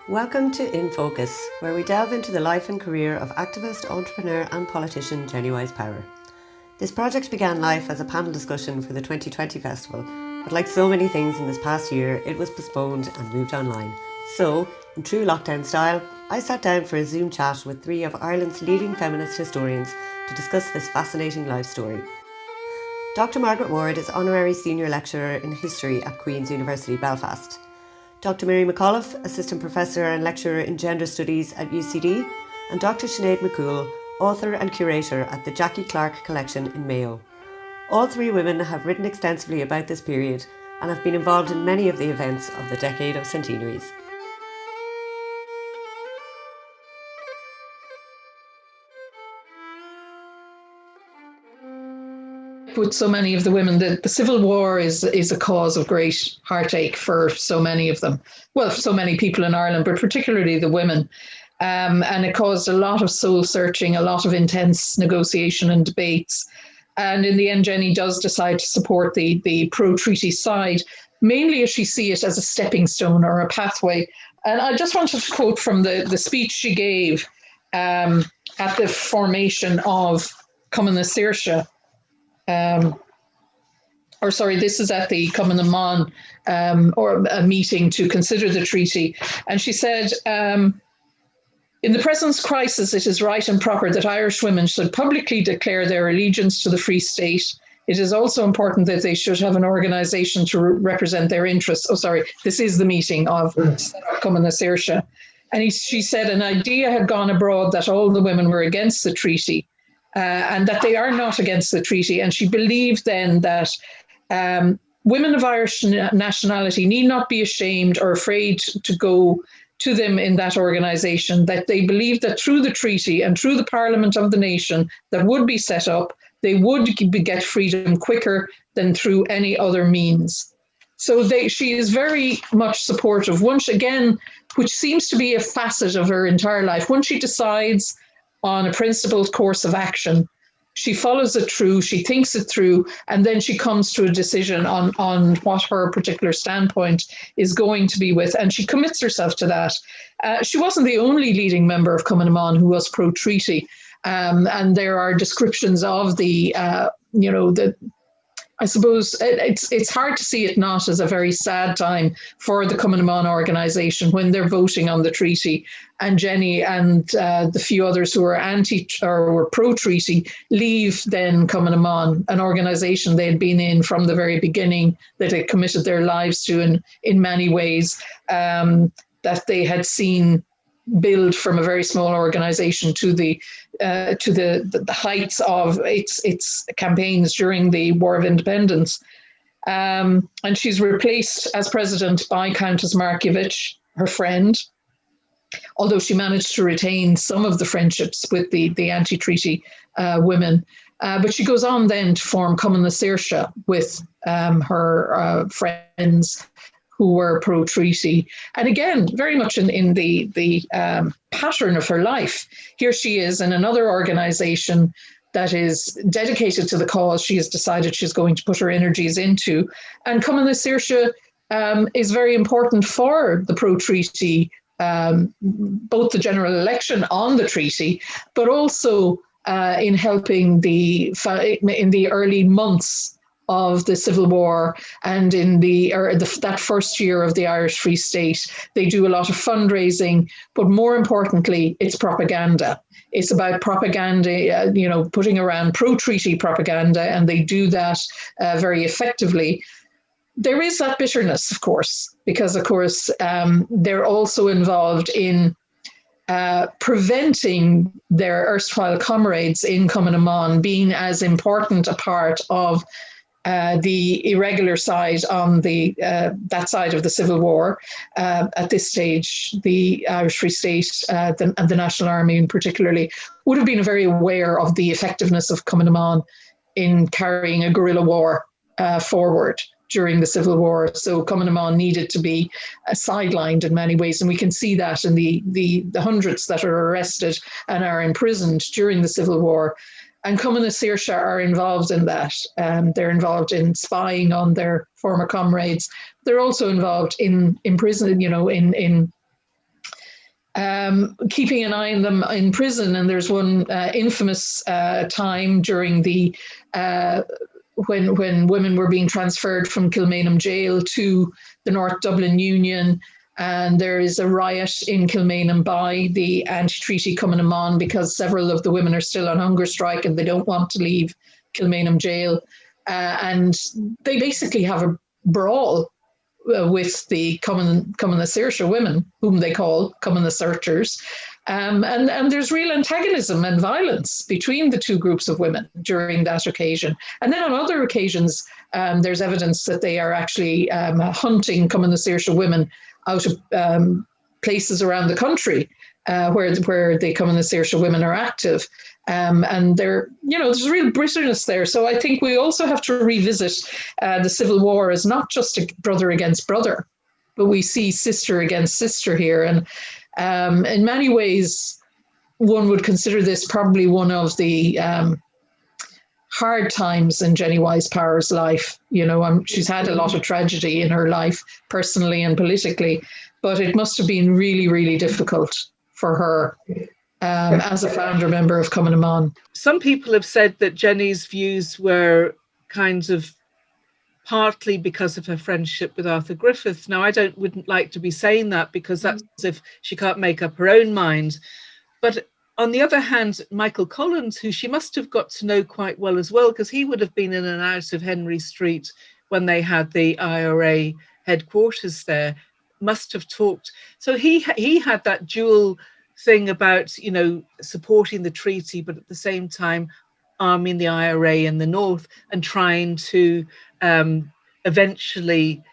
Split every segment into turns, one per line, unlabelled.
Welcome to In Focus, where we delve into the life and career of activist, entrepreneur and politician Jennie Wyse Power. This project began life as a panel discussion for the 2020 festival, but like so many things in this past year, it was postponed and moved online. So, in true lockdown style, I sat down for a Zoom chat with three of Ireland's leading feminist historians to discuss this fascinating life story. Dr. Margaret Ward is Honorary Senior Lecturer in History at Queen's University Belfast. Dr. Mary Auliffe, Assistant Professor and Lecturer in Gender Studies at UCD, and Dr. Sinead Coole, Author and Curator at the Jackie Clark Collection in Mayo. All three women have written extensively about this period and have been involved in many of the events of the decade of centenaries.
With so many of the women, the Civil War is a cause of great heartache for so many of them. Well, for so many people in Ireland, but particularly the women. And it caused a lot of soul searching, a lot of intense negotiation and debates. And in the end, Jennie does decide to support the pro-treaty side, mainly as she sees it as a stepping stone or a pathway. And I just wanted to quote from the speech she gave at the formation of Cumann na Saoirse. This is at the Cumann na mBan, or a meeting to consider the treaty. And she said, in the present crisis, it is right and proper that Irish women should publicly declare their allegiance to the Free State. It is also important that they should have an organisation to represent their interests. This is the meeting of Cumann na Saoirse. And she said an idea had gone abroad that all the women were against the treaty. And that they are not against the treaty. And she believed then that women of Irish nationality need not be ashamed or afraid to go to them in that organisation, that they believed that through the treaty and through the Parliament of the nation that would be set up, they would get freedom quicker than through any other means. So she is very much supportive. Once again, which seems to be a facet of her entire life, once she decides on a principled course of action, she follows it through, she thinks it through, and then she comes to a decision on what her particular standpoint is going to be with, and she commits herself to that. She wasn't the only leading member of Cumann na mBan who was pro-treaty, and there are descriptions of I suppose it's hard to see it not as a very sad time for the Cumann na mBan organisation when they're voting on the treaty, and Jennie and the few others who are anti or were pro-treaty leave then Cumann na mBan, an organisation they had been in from the very beginning, that they committed their lives to in many ways, that they had seen build from a very small organisation to the heights of its campaigns during the War of Independence. And she's replaced as president by Countess Markievicz, her friend, although she managed to retain some of the friendships with the anti-treaty women. But she goes on then to form Cumann na Saoirse with her friends who were pro-treaty. And again, very much in the pattern of her life. Here she is in another organisation that is dedicated to the cause she has decided she's going to put her energies into. And Cumann na Saoirse is very important for the pro-treaty, both the general election on the treaty, but also in helping in the early months of the Civil War, and in that first year of the Irish Free State. They do a lot of fundraising, but more importantly, it's propaganda. It's about propaganda, putting around pro-treaty propaganda, and they do that very effectively. There is that bitterness, of course, because, of course, they're also involved in preventing their erstwhile comrades in Cumann na mBan being as important a part of the irregular side on that side of the Civil War. At this stage, the Irish Free State and the National Army particularly would have been very aware of the effectiveness of Cumann na mBan in carrying a guerrilla war forward during the Civil War. So Cumann na mBan needed to be sidelined in many ways, and we can see that in the hundreds that are arrested and are imprisoned during the Civil War. And Cumann na Saoirse are involved in that. They're involved in spying on their former comrades. They're also involved in prison, in keeping an eye on them in prison. And there's one infamous time during the when women were being transferred from Kilmainham jail to the North Dublin Union. And there is a riot in Kilmainham by the anti-treaty Cumann because several of the women are still on hunger strike and they don't want to leave Kilmainham jail. And they basically have a brawl with the Cumann na Saoirse women, whom they call Cumann na Searchers. And there's real antagonism and violence between the two groups of women during that occasion. And then on other occasions, there's evidence that they are actually hunting Cumann na Saoirse women out of places around the country where the Cumann na Saoirse women are active. And there's real bitterness there. So I think we also have to revisit the Civil War as not just a brother against brother, but we see sister against sister here. And in many ways, one would consider this probably one of the hard times in Jennie Wyse Power's life. She's had a lot of tragedy in her life, personally and politically, but it must have been really, really difficult for her as a founder member of Cumann na Món.
Some people have said that Jennie's views were kind of partly because of her friendship with Arthur Griffith. Now, I wouldn't like to be saying that, because that's as if she can't make up her own mind. But on the other hand, Michael Collins, who she must have got to know quite well as well, because he would have been in and out of Henry Street when they had the IRA headquarters there, must have talked. So he had that dual thing about, supporting the treaty, but at the same time arming the IRA in the north and trying to eventually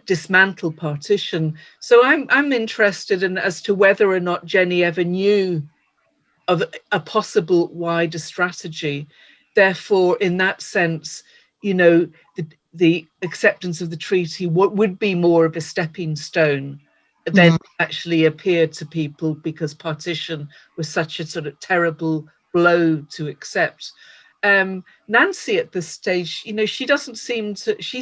dismantle partition. So I'm interested in as to whether or not Jennie ever knew of a possible wider strategy. Therefore, in that sense, the acceptance of the treaty would be more of a stepping stone than actually appeared to people, because partition was such a sort of terrible blow to accept. Nancy at this stage, she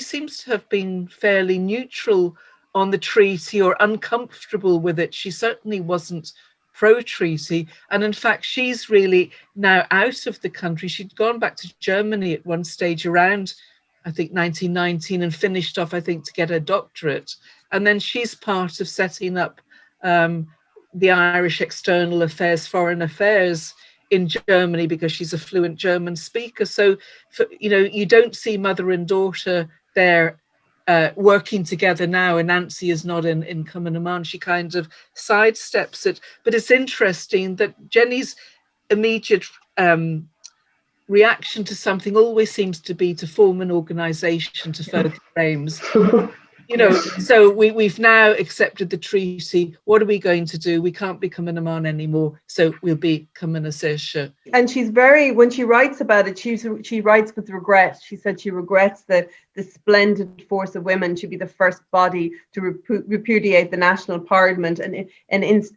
seems to have been fairly neutral on the treaty, or uncomfortable with it. She certainly wasn't pro-treaty. And in fact, she's really now out of the country. She'd gone back to Germany at one stage around, I think, 1919, and finished off, I think, to get a doctorate. And then she's part of setting up the Irish External Affairs, Foreign Affairs in Germany, because she's a fluent German speaker. So, you don't see mother and daughter there working together now, and Nancy is not in Cumann na Món. She kind of sidesteps it. But it's interesting that Jennie's immediate reaction to something always seems to be to form an organisation to further aims. So we've now accepted the treaty. What are we going to do? We can't be Cumann na Món anymore, so we'll be Cumann na Saoirse.
And she's when she writes about it, she writes with regret. She said she regrets the splendid force of women to be the first body to repudiate the national parliament and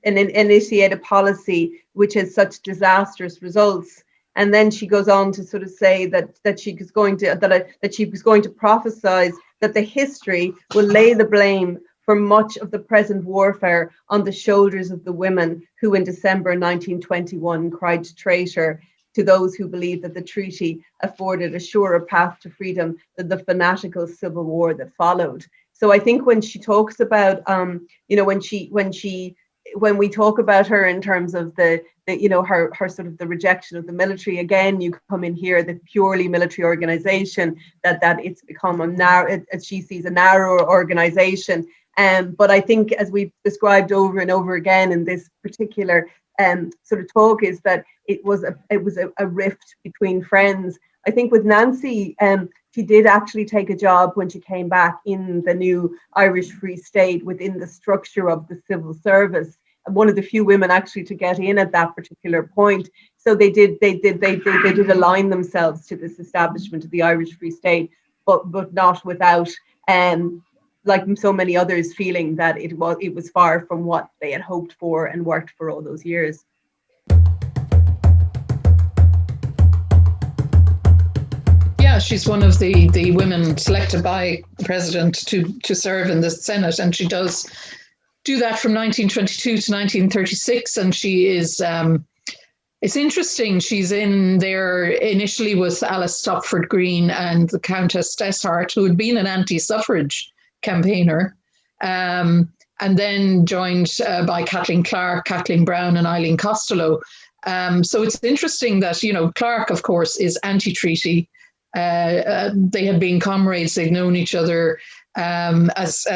initiate a policy which has such disastrous results. And then she goes on to sort of say that she was going to prophesize that the history will lay the blame for much of the present warfare on the shoulders of the women who in December 1921 cried traitor to those who believed that the treaty afforded a surer path to freedom than the fanatical civil war that followed. So I think when she talks about, when we talk about her in terms of her sort of the rejection of the military, again, you come in here, the purely military organization, that it's become as she sees, a narrower organization. But I think, as we've described over and over again in this particular sort of talk, is that it was a rift between friends. I think with Nancy, she did actually take a job when she came back in the new Irish Free State within the structure of the civil service. One of the few women actually to get in at that particular point. So they did align themselves to this establishment of the Irish Free State, but not without, like so many others, feeling that it was far from what they had hoped for and worked for all those years.
Yeah, she's one of the women selected by the president to serve in the Senate, and she does do that from 1922 to 1936, and she is. It's interesting. She's in there initially with Alice Stopford Green and the Countess Deshart, who had been an anti-suffrage campaigner, and then joined by Kathleen Clark, Kathleen Brown, and Eileen Costello. So it's interesting that, you know, Clark, of course, is anti-treaty. They had been comrades. They'd known each other. As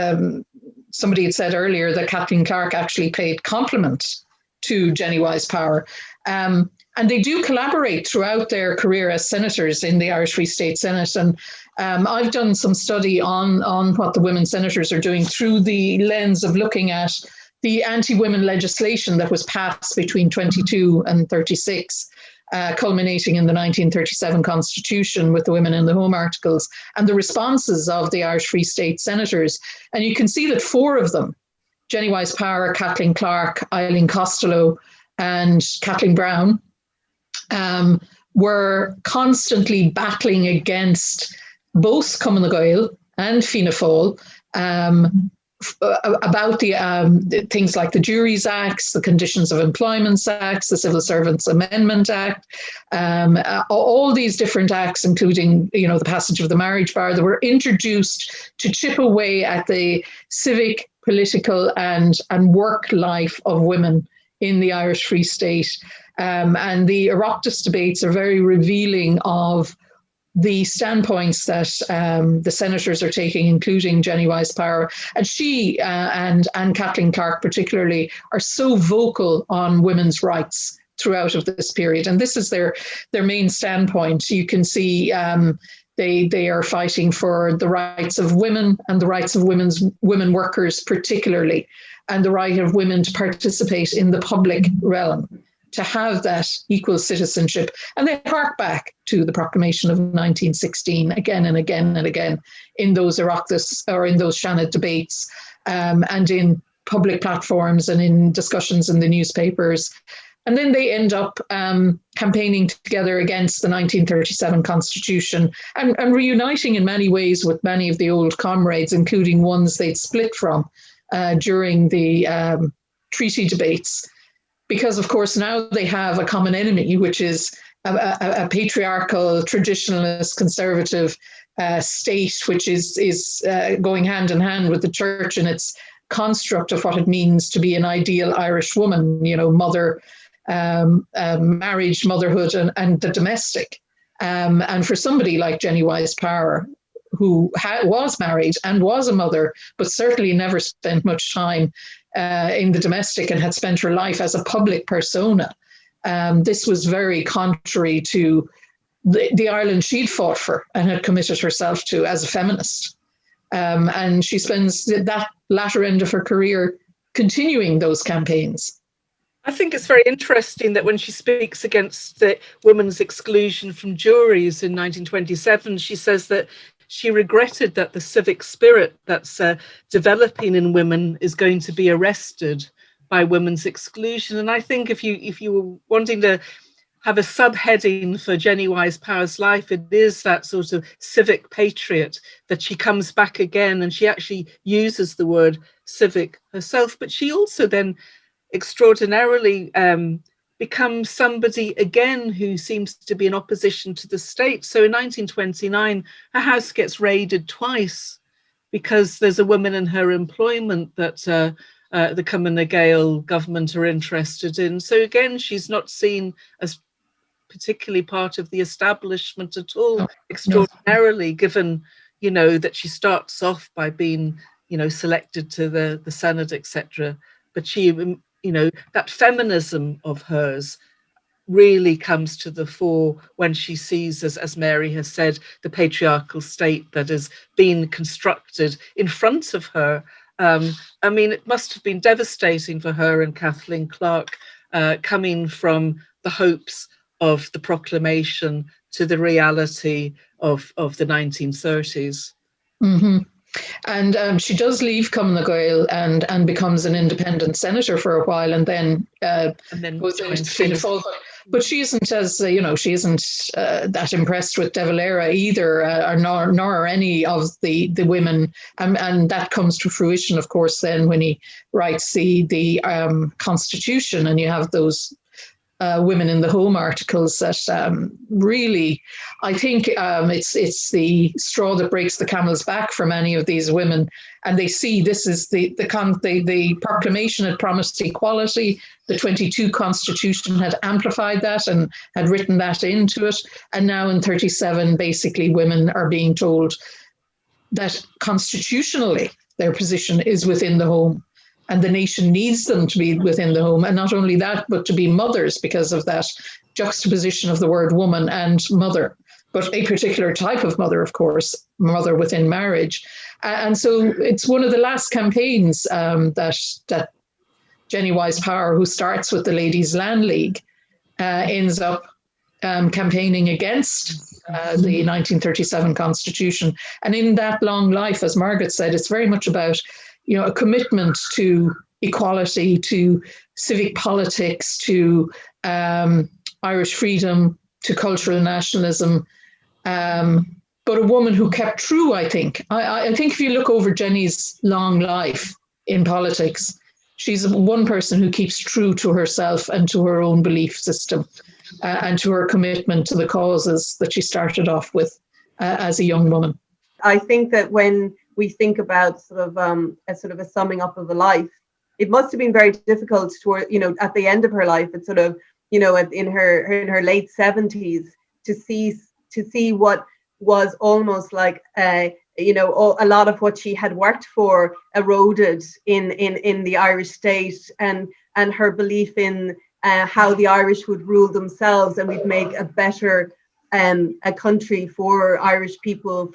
somebody had said earlier, that Kathleen Clark actually paid compliment to Jennie Wyse Power. And they do collaborate throughout their career as senators in the Irish Free State Senate. And I've done some study on what the women senators are doing through the lens of looking at the anti-women legislation that was passed between 22 and 36, culminating in the 1937 Constitution with the Women in the Home articles, and the responses of the Irish Free State senators. And you can see that four of them, Jennie Wyse Power, Kathleen Clark, Eileen Costello, and Kathleen Brown, were constantly battling against both Cumann na Gael and Fianna Fáil about the things like the Juries Acts, the Conditions of Employment Acts, the Civil Servants Amendment Act, all these different acts, including, you know, the passage of the marriage bar, that were introduced to chip away at the civic, political, and work life of women in the Irish Free State. And the Oireachtas debates are very revealing of the standpoints that the senators are taking, including Jennie Wyse Power. And she and Kathleen Clark particularly are so vocal on women's rights throughout of this period. And this is their main standpoint. You can see they are fighting for the rights of women and the rights of women workers particularly, and the right of women to participate in the public realm, to have that equal citizenship. And they hark back to the proclamation of 1916 again and again and again in those Oireachtas or in those Seanad debates, and in public platforms and in discussions in the newspapers. And then they end up campaigning together against the 1937 Constitution and reuniting in many ways with many of the old comrades, including ones they'd split from during the treaty debates. Because, of course, now they have a common enemy, which is a patriarchal, traditionalist, conservative state, which is going hand in hand with the church and its construct of what it means to be an ideal Irish woman, you know, mother, marriage, motherhood, and the domestic. And for somebody like Jennie Wyse Power, who was married and was a mother, but certainly never spent much time in the domestic and had spent her life as a public persona, this was very contrary to the Ireland she'd fought for and had committed herself to as a feminist. And she spends that latter end of her career continuing those campaigns.
I think it's very interesting that when she speaks against the women's exclusion from juries in 1927, she says that she regretted that the civic spirit that's developing in women is going to be arrested by women's exclusion. And I think if you were wanting to have a subheading for Jennie Wyse Power's life, it is that sort of civic patriot, that she comes back again, and she actually uses the word civic herself. But she also then extraordinarily becomes somebody again who seems to be in opposition to the state. So in 1929, her house gets raided twice because there's a woman in her employment that the Cumann na Gael government are interested in. So again, she's not seen as particularly part of the establishment at all, extraordinarily, given, you know, that she starts off by being, you know, selected to the Senate, etc. But she, you know, that feminism of hers really comes to the fore when she sees, as Mary has said, the patriarchal state that has been constructed in front of her. I mean, it must have been devastating for her and Kathleen Clark, coming from the hopes of the proclamation to the reality of the 1930s.
Mm-hmm. And she does leave Cumann na Gael and becomes an independent senator for a while, and then goes into Fianna Fáil. But she isn't she isn't that impressed with De Valera either, nor are any of the women. And that comes to fruition, of course, then when he writes the Constitution, and you have those women in the home articles that really, I think it's the straw that breaks the camel's back for many of these women. And they see this is the proclamation had promised equality. The 22 Constitution had amplified that and had written that into it. And now in 37, basically women are being told that constitutionally their position is within the home. And the nation needs them to be within the home. And not only that, but to be mothers because of that juxtaposition of the word woman and mother, but a particular type of mother, of course, mother within marriage. And so it's one of the last campaigns that Jennie Wyse Power, who starts with the Ladies' Land League, ends up campaigning against the 1937 Constitution. And in that long life, as Margaret said, it's very much about a commitment to equality, to civic politics, to Irish freedom, to cultural nationalism, but a woman who kept true, I think. I think if you look over Jennie's long life in politics, she's one person who keeps true to herself and to her own belief system and to her commitment to the causes that she started off with as a young woman.
I think that when we think about sort of a summing up of a life, it must have been very difficult at the end of her life, it's sort of, in her late 70s, to see what was almost like a lot of what she had worked for eroded in the Irish state, and her belief in how the Irish would rule themselves and we'd make a better a country for Irish people,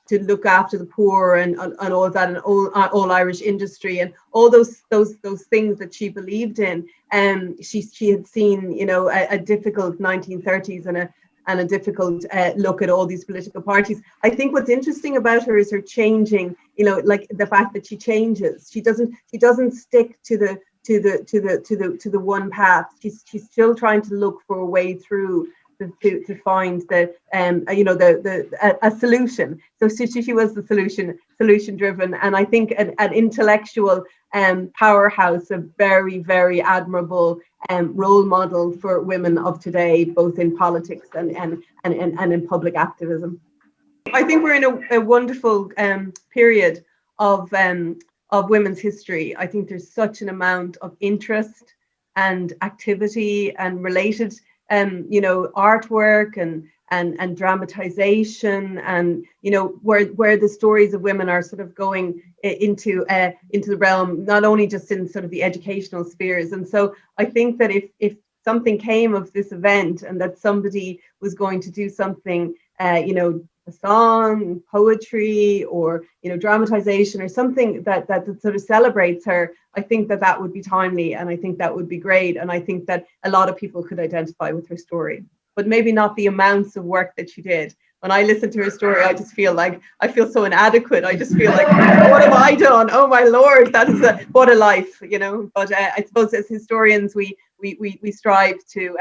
to look after the poor and all of that, and all Irish industry and all those things that she believed in. She had seen a difficult 1930s and a difficult look at all these political parties. I think what's interesting about her is her changing, like the fact that she changes. She doesn't stick to the one path. She's still trying to look for a way through to find a solution. So she was the solution driven, and I think an intellectual powerhouse, a very, very admirable role model for women of today, both in politics and in public activism. I think we're in a wonderful period of women's history. I think there's such an amount of interest and activity and related artwork and dramatization, and where the stories of women are sort of going into the realm, not only just in sort of the educational spheres. And so I think that if something came of this event, and that somebody was going to do something, a song, poetry, or dramatization, or something that sort of celebrates her, I think that would be timely, and I think that would be great, and I think that a lot of people could identify with her story, but maybe not the amounts of work that she did. When I listen to her story, I just feel like I feel so inadequate. I just feel like, what have I done? Oh my Lord, what a life, But I suppose as historians, we strive to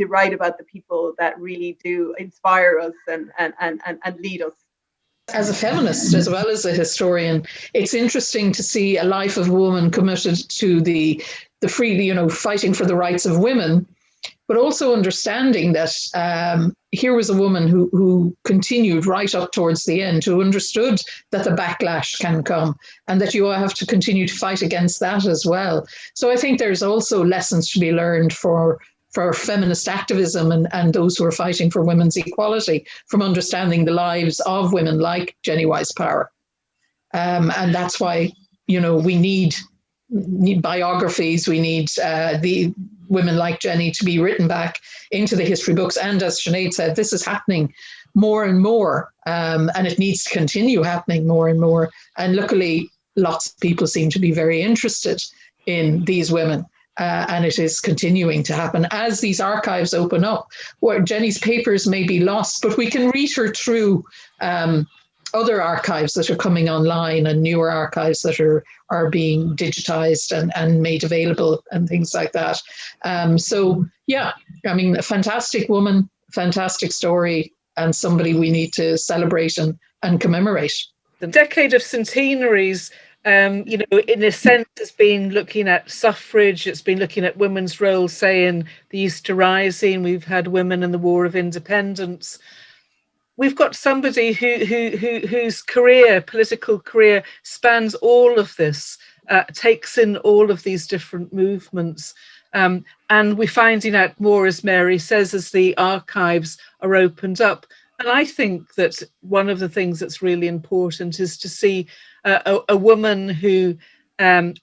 write about the people that really do inspire us and lead us.
As a feminist, as well as a historian, it's interesting to see a life of a woman committed to the free, fighting for the rights of women, but also understanding that here was a woman who continued right up towards the end, who understood that the backlash can come and that you have to continue to fight against that as well. So I think there's also lessons to be learned for feminist activism and those who are fighting for women's equality from understanding the lives of women like Jennie Wyse Power. And that's why, we need biographies, we need the women like Jennie to be written back into the history books. And as Sinead said, this is happening more and more, and it needs to continue happening more and more. And luckily, lots of people seem to be very interested in these women. And it is continuing to happen as these archives open up, where Jennie's papers may be lost, but we can read her through other archives that are coming online and newer archives that are being digitized and made available and things like that. So, Yeah, I mean, a fantastic woman, fantastic story, and somebody we need to celebrate and commemorate.
The decade of centenaries, in a sense, has been looking at suffrage. It's been looking at women's role, say, in the Easter Rising. We've had women in the War of Independence. We've got somebody whose political career, spans all of this, takes in all of these different movements. And we're finding out more, as Mary says, as the archives are opened up. And I think that one of the things that's really important is to see a woman who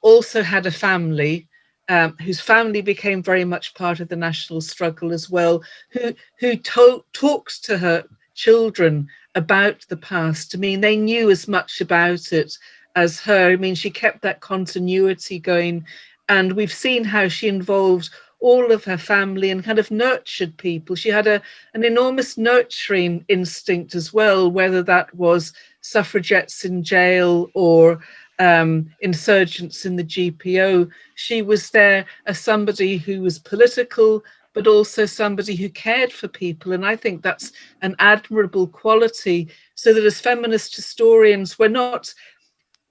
also had a family, whose family became very much part of the national struggle as well, who talks to her children about the past. I mean, they knew as much about it as her. I mean, she kept that continuity going. And we've seen how she involved all of her family and kind of nurtured people. She had an enormous nurturing instinct as well, whether that was suffragettes in jail or insurgents in the GPO. She was there as somebody who was political, but also somebody who cared for people. And I think that's an admirable quality, so that as feminist historians, we're not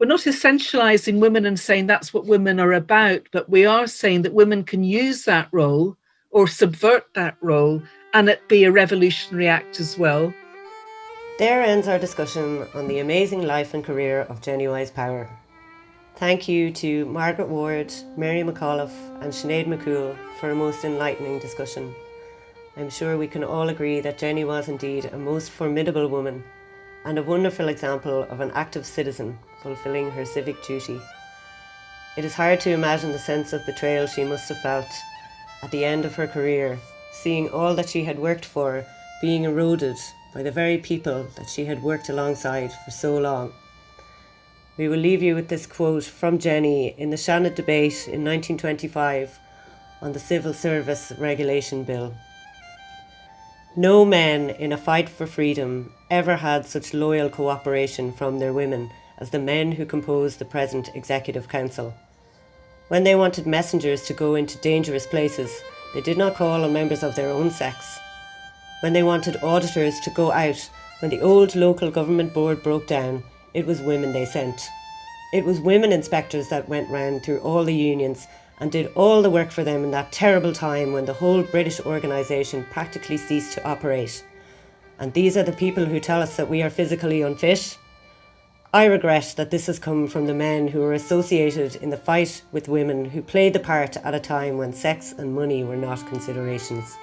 essentializing women and saying that's what women are about, but we are saying that women can use that role or subvert that role and it be a revolutionary act as well.
There ends our discussion on the amazing life and career of Jennie Wyse Power. Thank you to Margaret Ward, Mary Auliffe and Sinead Coole for a most enlightening discussion. I'm sure we can all agree that Jennie was indeed a most formidable woman and a wonderful example of an active citizen fulfilling her civic duty. It is hard to imagine the sense of betrayal she must have felt at the end of her career, seeing all that she had worked for being eroded by the very people that she had worked alongside for so long. We will leave you with this quote from Jennie in the Sinead debate in 1925 on the Civil Service Regulation Bill. No men in a fight for freedom ever had such loyal cooperation from their women as the men who compose the present Executive Council. When they wanted messengers to go into dangerous places, they did not call on members of their own sex. When they wanted auditors to go out when the old local government board broke down, it was women they sent. It was women inspectors that went round through all the unions and did all the work for them in that terrible time when the whole British organisation practically ceased to operate. And these are the people who tell us that we are physically unfit? I regret that this has come from the men who were associated in the fight with women, who played the part at a time when sex and money were not considerations.